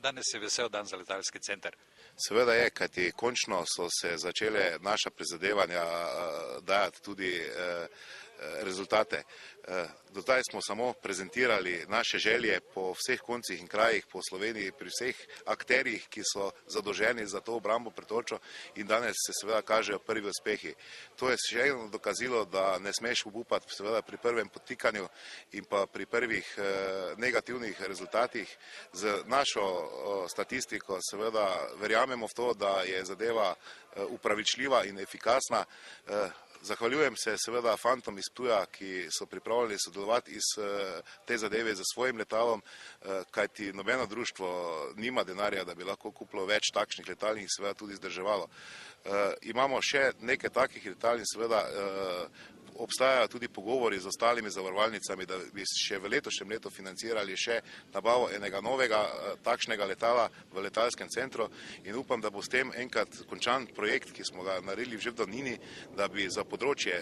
Danes je vesel dan za letalski center. Seveda je, kajti končno so se začele naša prizadevanja dajati tudi rezultate. Do zdaj smo samo prezentirali naše želje po vseh koncih in krajih po Sloveniji, pri vseh akterjih, ki so zadolženi za to obrambo Pretoča, in danes se seveda kažejo prvi uspehi. To je še eno dokazilo, da ne smeš obupati seveda pri prvem podtikanju in pa pri prvih negativnih rezultatih. Z našo statistiko seveda verjamemo v to, da je zadeva upravičljiva in efikasna. Zahvaljujem se seveda fantom iz Ptuja, ki so pripravljeni sodelovati iz te zadeve za svojim letalom, kajti nobeno društvo nima denarja, da bi lahko kupilo več takšnih letal in seveda tudi zdrževalo. Imamo še nekaj takih letal in seveda obstajajo tudi pogovori z ostalimi zavarovalnicami, da bi še v letošnjem letu financirali še nabavo enega novega takšnega letala v letalskem centru in upam, da bo s tem enkrat končan projekt, ki smo ga naredili že v davnini, da bi za področje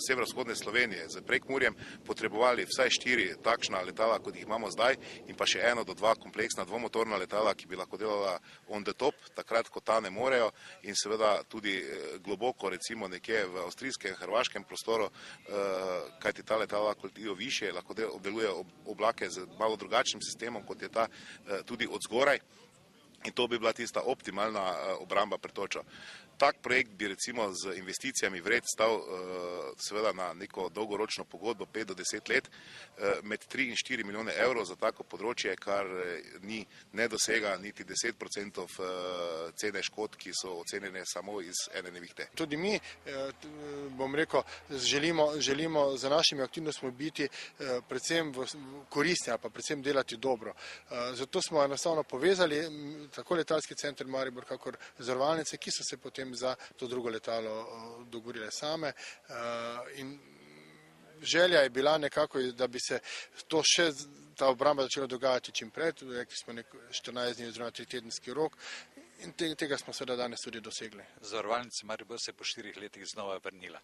severovzhodne Slovenije z Prekmurjem potrebovali vsaj 4 takšna letala, kot jih imamo zdaj, in pa še 1 do 2 kompleksna dvomotorna letala, ki bi lahko delala on the top, takrat, ko ta ne morejo, in seveda tudi globoko, recimo nekje v avstrijskem, hrvaškem prostoru, kajti ta letala letijo više, lahko obdelujejo oblake z malo drugačnim sistemom, kot je ta tudi od zgoraj, in to bi bila tista optimalna obramba Pretoča. Tak projekt bi recimo z investicijami vred stal seveda na neko dolgoročno pogodbo 5 do 10 let med 3 in 4 milijone evrov za tako področje, kar ne dosega niti 10% cene škod, ki so ocenjene samo iz ene nevihte. Tudi mi, bom rekel, želimo za našimi aktivnostmi biti predvsem koristni ali pa predvsem delati dobro. Zato smo enostavno povezali tako letalski center Maribor, kakor zavarovalnice, ki so se potem za to drugo letalo dogovorile same, in želja je bila nekako, da bi se to še ta obramba začela dogajati čim prej, rekli smo 14 dni oziroma 3-tedenski rok, in tega smo seveda danes tudi dosegli. Zavarovalnica Maribor se po 4 letih znova vrnila.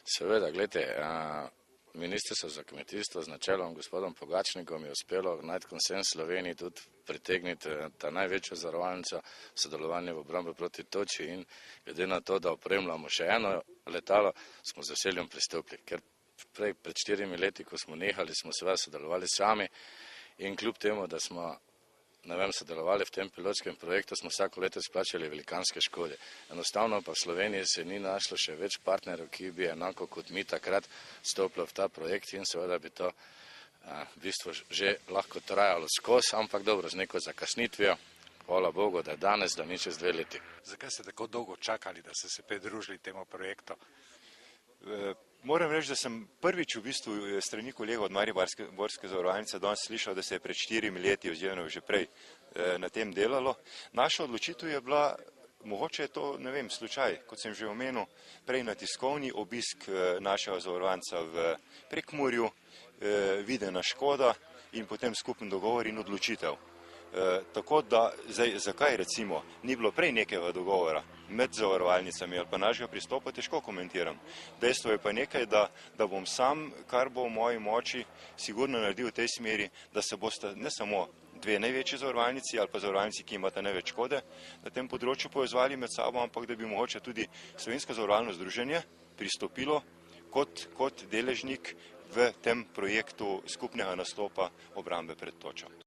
Seveda, gledajte, Ministrstvo za kmetijstvo z načelom gospodom Pogačnikom je uspelo najti konsens v Sloveniji, tudi pritegniti ta največjo zavarovalnico sodelovanje v obrambi proti toči, in glede na to, da opremljamo še eno letalo, smo z veseljem pristopili, ker prej pred 4 leti, ko smo nehali, smo seveda sodelovali sami, in kljub temu, da smo sodelovali v tem pilotskem projektu, smo vsako leto izplačali velikanske škode. Enostavno pa v Sloveniji se ni našlo še več partnerjev, ki bi enako kot mi takrat stopili v ta projekt, in seveda bi to v bistvu že lahko trajalo skozi, ampak dobro, z neko zakasnitvijo. Hvala Bogu, da je danes, da ni čez 2 leti. Zakaj ste tako dolgo čakali, da ste se pridružili temu projektu? Moram reči, da sem prvič v bistvu strani kolegov od Mariborske zavarovalnice danes slišal, da se je pred 4 leti oziroma že prej na tem delalo. Naša odločitev je bila, mogoče je to, ne vem, slučaj, kot sem že omenil, prej na tiskovni obisk našega zavarovalnica v Prekmurju, videna škoda in potem skupen dogovor in odločitev. Tako da, zakaj recimo ni bilo prej nekega dogovora med zavarovalnicami ali pa našega pristopa, težko komentiram. Dejstvo je pa nekaj, da bom sam, kar bo v moji moči, sigurno naredil v tej smeri, da se boste ne samo 2 največji zavarovalnici ali pa zavarovalnici, ki imate največ škode na tem področju, povezvali med sabo, ampak da bi mogoče tudi Slovensko zavarovalno združenje pristopilo kot deležnik v tem projektu skupnega nastopa obrambe pred točo.